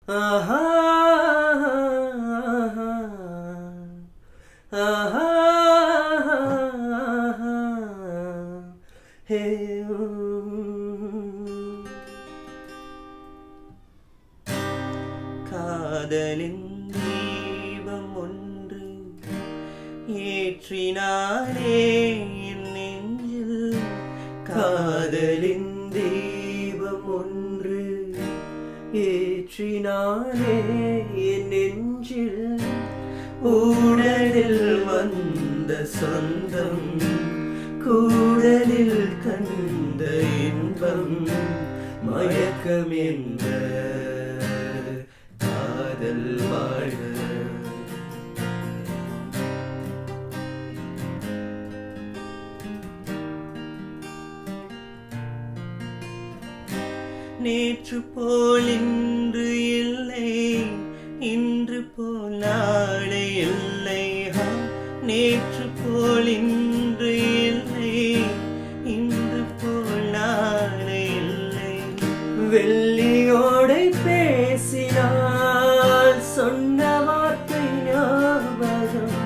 ஆஹா ஆஹா ஹே காதலின் தீபம் ஒன்று ஏற்றினாரே என் நெஞ்சில் காதலின் தீபம் ஒன்று ஏற்றினாரே என் நெஞ்சில் ஊடலில் வந்த சொந்தம் கூடலில் கண்ட இன்பம் மயக்கம் என்ற காதல் வாழ்க நேற்று போல் இன்று இல்லை இன்று போல் நாளை இல்லை நேற்று போல் இன்று இல்லை இன்று போல் நாளை இல்லை வெள்ளியோடை பேசினால் சொன்ன வார்த்தை ஞாபகம்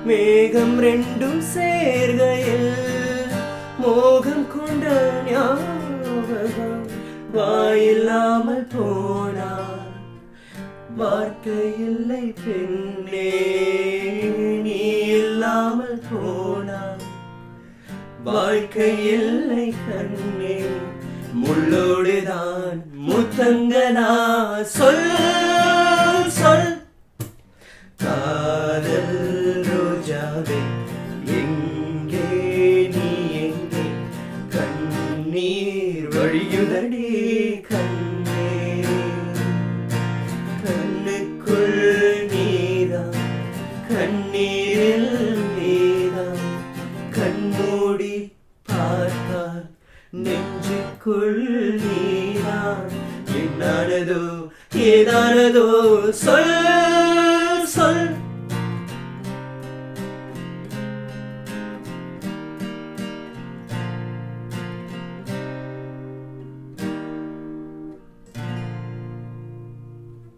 மேகம் ரெண்டும் சேர்கையில் மோகம் கொண்ட ஞாபகம் வாயில்லாமல் போனார் வார்த்தை இல்லை பெண்ணே நீ இல்லாமல் போனார் வாழ்க்கை இல்லை கண்ணே முள்ளோடுதான் முத்தங்கனா சொல் சொல் காதல் ரோஜாவே எங்கே நீ எங்கே கண்ணீர் வழியுதடி கண்ணே கண்ணுக்குள் நீதான் கண்ணீரில் நீதான் கண்மூடி பார்த்தால் நெஞ்சுக்குள் நீதான் என்னானதோ ஏதானதோ சொல்